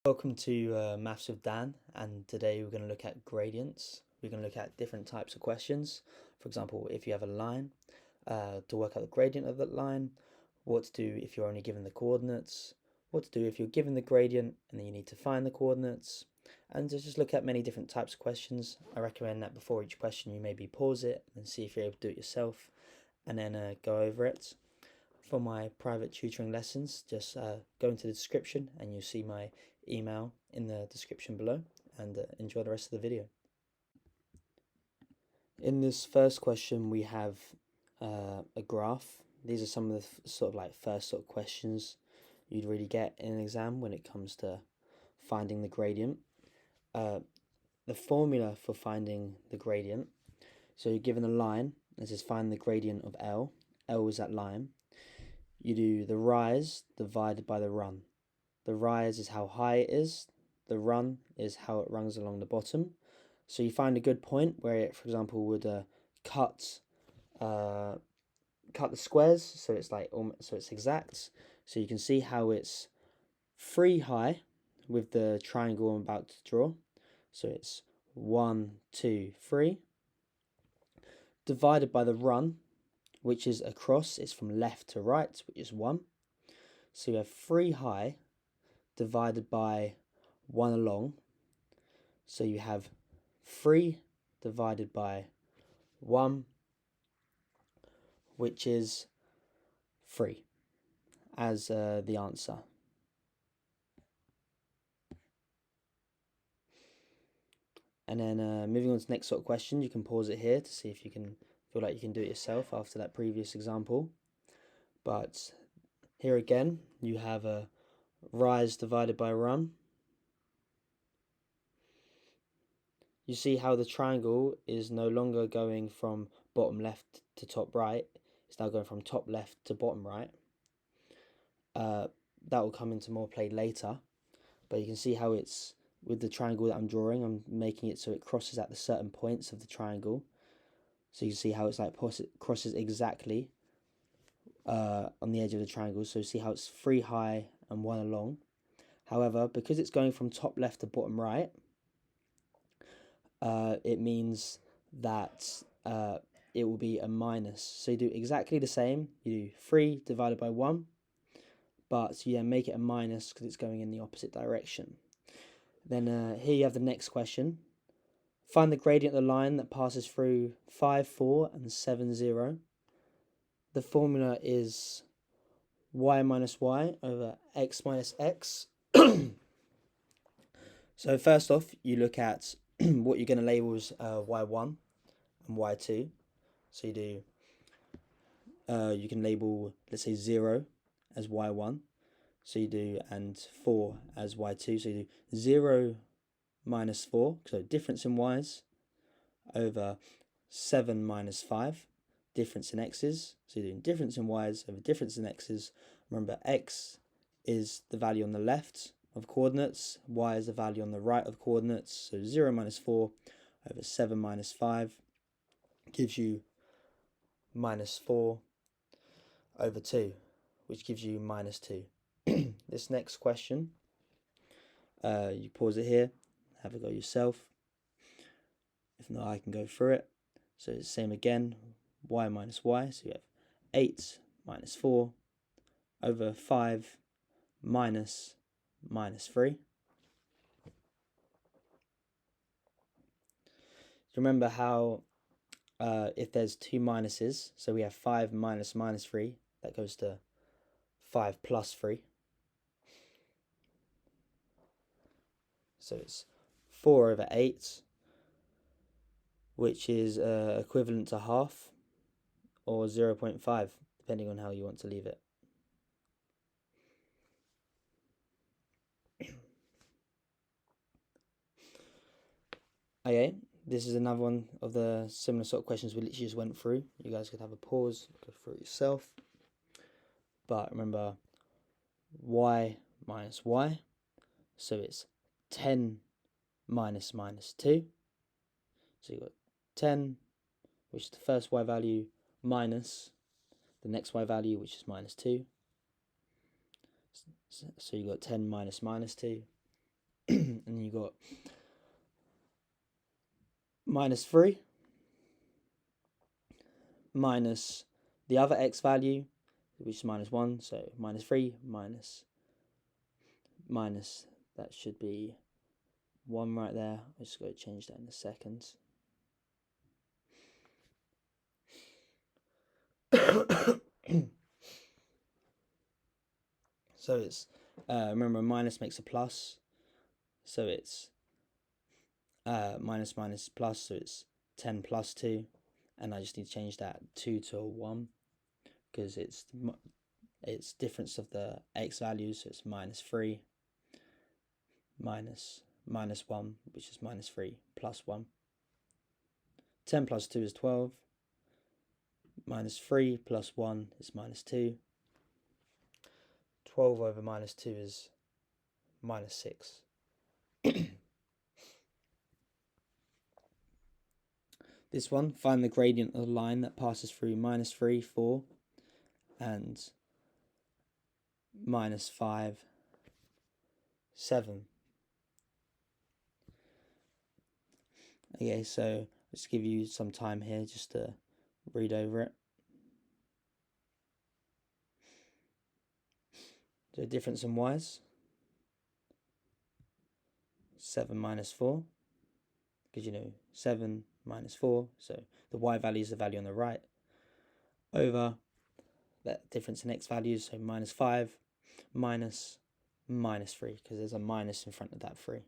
Welcome to Maths with Dan, and today we're going to look at gradients. We're going to look at different types of questions. For example, if you have a line, to work out the gradient of that line, what to do if you're only given the coordinates, what to do if you're given the gradient and then you need to find the coordinates, and to just look at many different types of questions. I recommend that before each question you maybe pause it and see if you're able to do it yourself, and then go over it. For my private tutoring lessons, just go into the description and you'll see my email in the description below, and enjoy the rest of the video. In this first question we have a graph. These are some of the sort of first sort of questions you'd really get in an exam when it comes to finding the gradient. The formula for finding the gradient, so you're given a line, it says find the gradient of L. L is that line. You do the rise divided by the run. The rise is how high it is, the run is how it runs along the bottom. So you find a good point where it, for example, would cut the squares, so it's exact. So you can see how it's 3 high with the triangle I'm about to draw. So it's 1, 2, 3 divided by the run, which is across. It's from left to right, which is 1. So you have 3 high divided by 1 along. So you have 3 divided by 1, which is 3 as the answer. And then moving on to the next sort of question, you can pause it here to see if you can feel like you can do it yourself after that previous example. But here again, you have a rise divided by run. You see how the triangle is no longer going from bottom left to top right. It's now going from top left to bottom right. That will come into more play later. But you can see how it's, with the triangle that I'm drawing, I'm making it so it crosses at the certain points of the triangle. So you can see how it's crosses exactly on the edge of the triangle. So you see how it's 3 high and 1 along. However, because it's going from top left to bottom right, it means that it will be a minus. So you do exactly the same. You do 3 divided by 1, but you make it a minus because it's going in the opposite direction. Then here you have the next question. Find the gradient of the line that passes through 5, 4 and 7, 0. The formula is y minus y over x minus x. So first off, you look at what you're going to label as y1 and y2. So you can label, let's say, 0 as y1. So you do, and 4 as y2. So you do 0 minus 4, so difference in y's, over 7 minus 5, difference in x's. So you're doing difference in y's over difference in x's. Remember, x is the value on the left of coordinates, y is the value on the right of coordinates. So 0 minus 4 over 7 minus 5 gives you minus 4 over 2, which gives you minus 2. This next question, you pause it here, have a go yourself. If not, I can go through it. So it's the same again, y minus y. So you have 8 minus 4 over 5 minus 3. Remember how if there's 2 minuses, so we have 5 minus 3, that goes to 5 plus 3. So it's 4 over 8, which is equivalent to half, or 0.5, depending on how you want to leave it. Okay, this is another one of the similar sort of questions we literally just went through. You guys could have a pause, go through it yourself. But remember, y minus y, so it's 10 minus 2. So you've got 10, which is the first y value, minus the next y value, which is minus 2. So you've got 10 minus 2. and then you got minus 3 minus the other x value, which is minus 1, so minus 3 minus that should be 1 right there. I'm just going to change that in a second. So it's remember, minus makes a plus, so it's minus minus plus, so it's 10 plus 2, and I just need to change that 2 to a 1 because it's difference of the x values, so it's minus 3 minus 1, which is minus 3 plus 1. 10 plus 2 is 12. Minus 3 plus 1 is minus 2. 12 over minus 2 is minus 6. This one, find the gradient of the line that passes through minus 3, 4, and minus 5, 7. Okay, so let's give you some time here just to read over it. The difference in y's, 7 minus 4, because 7 minus 4, so the y value is the value on the right, over that difference in x values, so minus 5 minus 3, because there's a minus in front of that 3.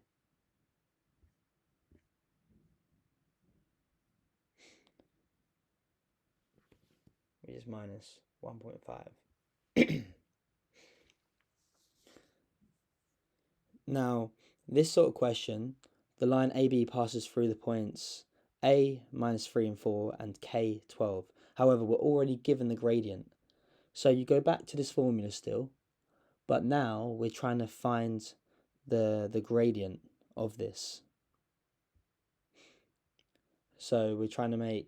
Which is minus 1.5. Now, this sort of question, the line AB passes through the points A, minus 3 and 4, and K, 12. However, we're already given the gradient. So you go back to this formula still, but now we're trying to find the gradient of this. So we're trying to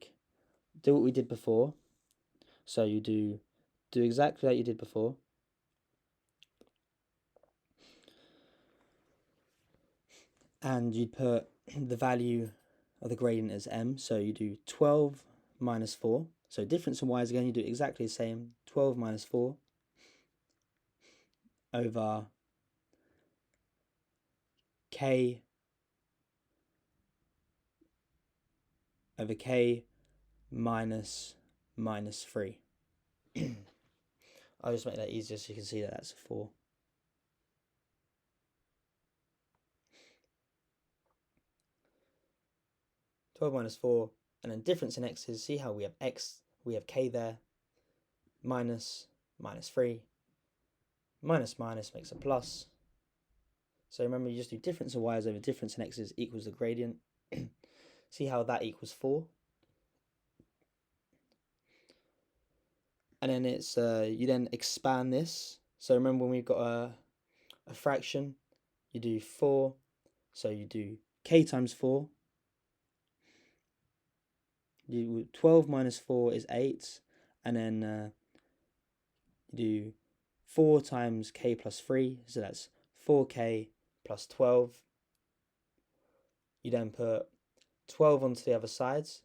do what we did before. So you do exactly like you did before. And you'd put the value of the gradient as m, so you do 12 minus 4. So difference in y's again, you do exactly the same. 12 minus 4 over k minus 3. I'll just make that easier so you can see that that's a 4. minus 4, and then difference in x's, see how we have k there, minus 3, minus makes a plus. So remember, you just do difference in y's over difference in x's equals the gradient. See how that equals 4. And then it's you then expand this. So remember, when we've got a fraction, you do 4, so you do k times 4. 12 minus 4 is 8, and then you do 4 times k plus 3, so that's 4k plus 12. You then put 12 onto the other sides,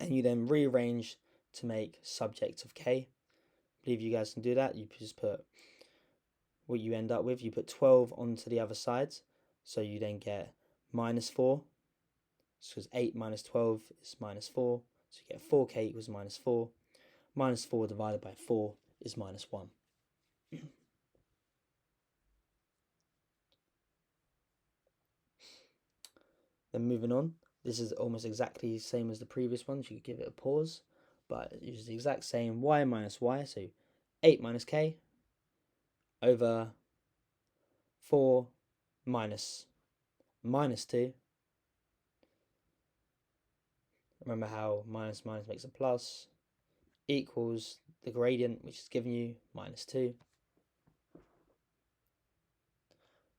and you then rearrange to make subject of k. I believe you guys can do that. You just put what you end up with. You put 12 onto the other sides, so you then get minus 4. Because 8 minus 12 is minus 4, so you get 4k equals minus 4. Minus 4 divided by 4 is minus 1. Then moving on, this is almost exactly the same as the previous one, so you could give it a pause, but it's the exact same. Y minus y, so 8 minus k over 4 minus 2. Remember how minus makes a plus, equals the gradient, which is given you, minus 2.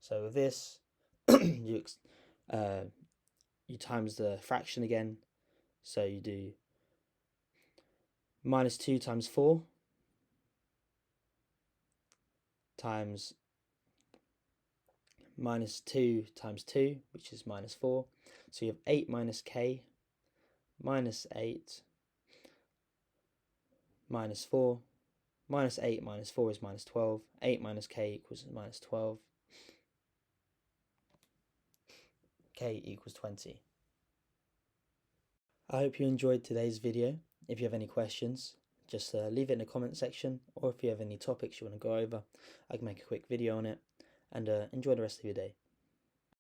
So with this, you times the fraction again. So you do minus 2 times 4 times minus 2 times 2, which is minus 4. So you have 8 minus k minus 8 minus 4. Minus 8 minus 4 is minus 12. 8 minus k equals minus 12. K equals 20. I hope you enjoyed today's video. If you have any questions, just leave it in the comment section, or if you have any topics you want to go over, I can make a quick video on it. And enjoy the rest of your day.